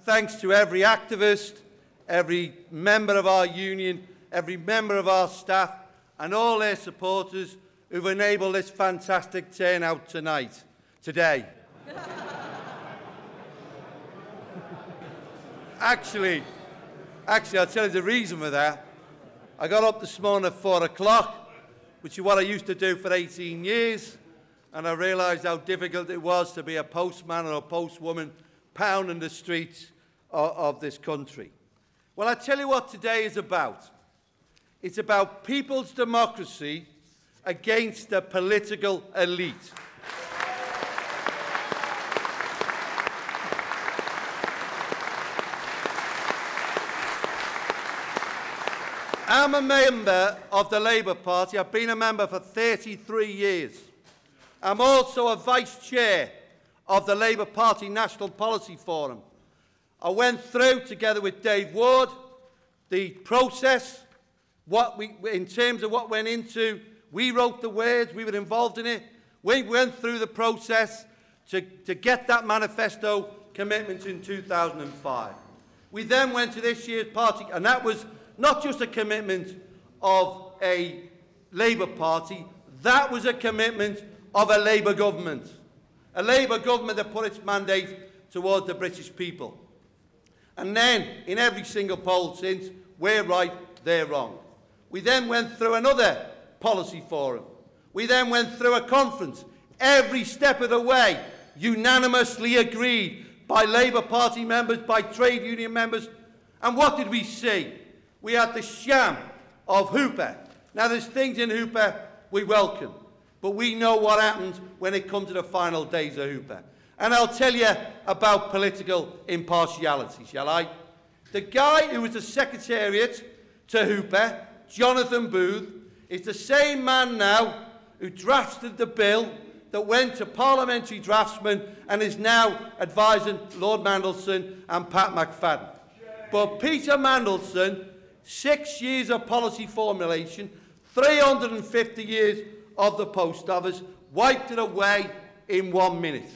thanks to every activist, every member of our union, every member of our staff, and all their supporters who've enabled this fantastic turnout today. Actually, I'll tell you the reason for that. I got up this morning at 4 o'clock, which is what I used to do for 18 years, and I realised how difficult it was to be a postman or a postwoman pounding the streets of this country. Well, I tell you what today is about. It's about people's democracy against the political elite. I'm a member of the Labour Party. I've been a member for 33 years. I'm also a vice chair of the Labour Party National Policy Forum. I went through, together with Dave Ward, the process, in terms of what went into. We wrote the words, we were involved in it. We went through the process to get that manifesto commitment in 2005. We then went to this year's party, and that was not just a commitment of a Labour Party, that was a commitment of a Labour government. A Labour government that put its mandate towards the British people. And then, in every single poll since, we're right, they're wrong. We then went through another policy forum. We then went through a conference. Every step of the way, unanimously agreed by Labour Party members, by trade union members. And what did we see? We had the sham of Hooper. Now, there's things in Hooper we welcome, but we know what happens when it comes to the final days of Hooper. And I'll tell you about political impartiality, shall I? The guy who was the Secretariat to Hooper, Jonathan Booth, is the same man now who drafted the bill that went to parliamentary draftsmen and is now advising Lord Mandelson and Pat McFadden. But Peter Mandelson, 6 years of policy formulation, 350 years of the Post Office, wiped it away in 1 minute,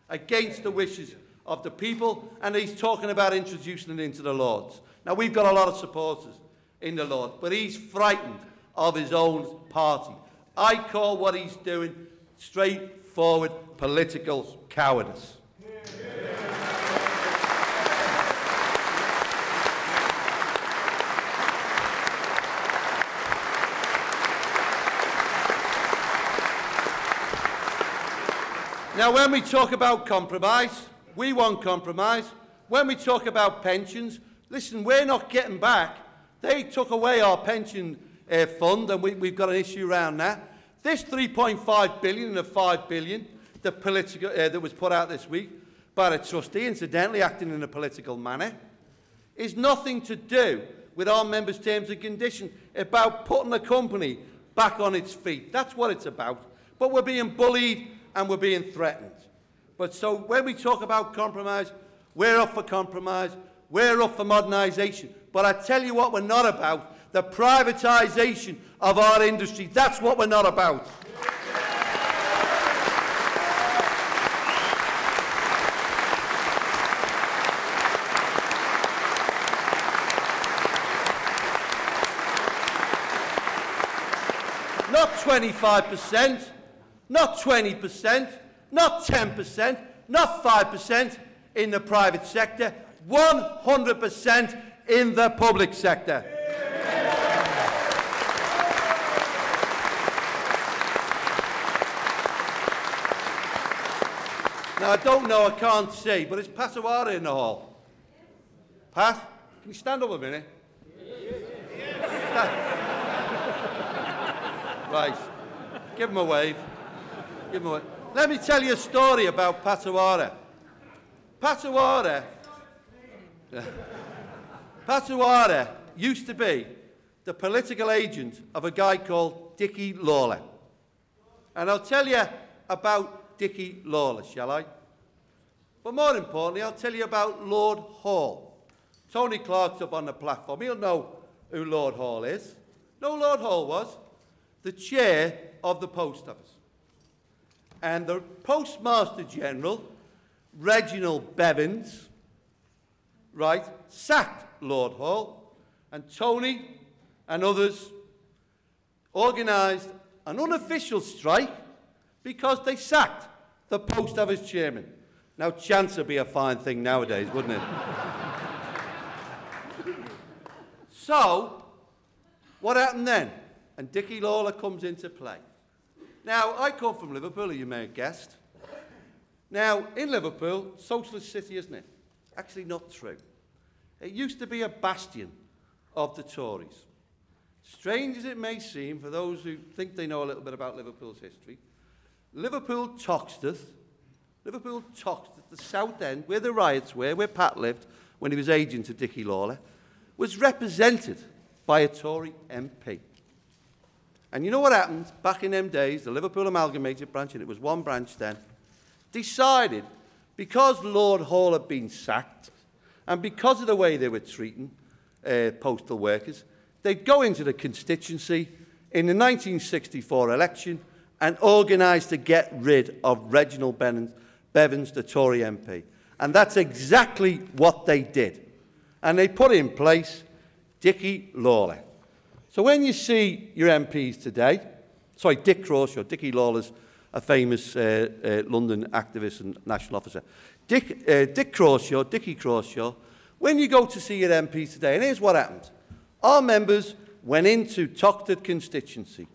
against the wishes of the people, and he's talking about introducing it into the Lords. Now, we've got a lot of supporters in the Lords, but he's frightened of his own party. I call what he's doing straightforward political cowardice. Now, when we talk about compromise, we want compromise. When we talk about pensions, listen, we're not getting back. They took away our pension fund, and we've got an issue around that. This 3.5 billion and the 5 billion that was put out this week by a trustee, incidentally acting in a political manner, is nothing to do with our members' terms and conditions, about putting the company back on its feet. That's what it's about. But we're being bullied and we're being threatened. But so when we talk about compromise, we're up for compromise, we're up for modernisation. But I tell you what we're not about, the privatisation of our industry. That's what we're not about. Not 25%. Not 20%, not 10%, not 5% in the private sector, 100% in the public sector. Now, I don't know, I can't see, but it's Pasawara in the hall. Pat, can you stand up a minute? Right, give him a wave. Give him a wave. Let me tell you a story about Pasawara. Pasawara used to be the political agent of a guy called Dickie Lawler. And I'll tell you about Dickie Lawler, shall I? But more importantly, I'll tell you about Lord Hall. Tony Clark's up on the platform. He'll know who Lord Hall is. No, Lord Hall was the chair of the Post Office. And the Postmaster General, Reginald Bevins, right, sacked Lord Hall, and Tony and others organised an unofficial strike because they sacked the post office chairman. Now, chance would be a fine thing nowadays, wouldn't it? So, what happened then? And Dickie Lawler comes into play. Now, I come from Liverpool, you may have guessed. Now, in Liverpool, socialist city, isn't it? Actually not true. It used to be a bastion of the Tories. Strange as it may seem, for those who think they know a little bit about Liverpool's history, Liverpool Toxteth, the South End, where the riots were, where Pat lived when he was agent to Dickie Lawler, was represented by a Tory MP. And you know what happened? Back in them days, the Liverpool Amalgamated branch, and it was one branch then, decided, because Lord Hall had been sacked, and because of the way they were treating postal workers, they'd go into the constituency in the 1964 election and organise to get rid of Reginald Bevans, the Tory MP. And that's exactly what they did. And they put in place Dickie Lawler. So when you see your MPs today, sorry, Dick Crawshaw, Dickie Lawler's a famous London activist and national officer. Dickie Crawshaw, when you go to see your MPs today, and here's what happened. Our members went into Toxteth constituency,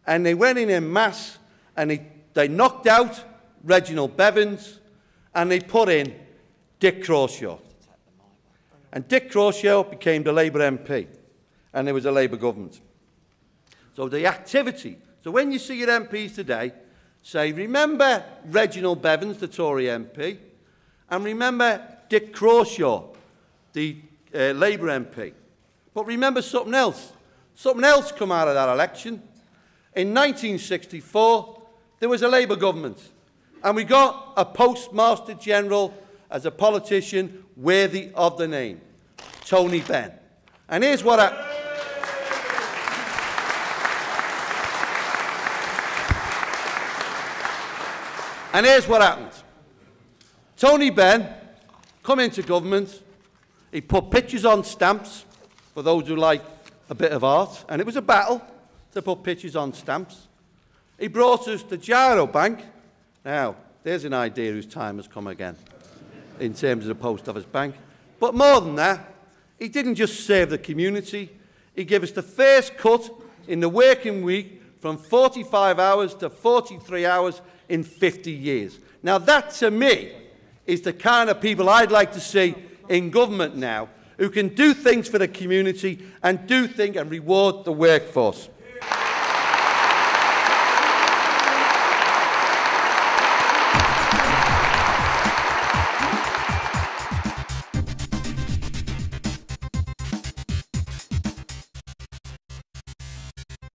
and they went in masse, and they knocked out Reginald Bevans, and they put in Dick Crawshaw. And Dick Crawshaw became the Labour MP, and there was a Labour government. So the activity, so when you see your MPs today, say, remember Reginald Bevans, the Tory MP, and remember Dick Crawshaw, the Labour MP. But remember something else. Something else come out of that election. In 1964, there was a Labour government, and we got a Postmaster General as a politician worthy of the name, Tony Benn. And here's what happened. Tony Benn come into government. He put pictures on stamps, for those who like a bit of art, and it was a battle to put pictures on stamps. He brought us the Gyro Bank. Now, there's an idea whose time has come again in terms of the Post Office Bank. But more than that, he didn't just serve the community. He gave us the first cut in the working week from 45 hours to 43 hours in 50 years. Now, that, to me, is the kind of people I'd like to see in government now, who can do things for the community and do things and reward the workforce.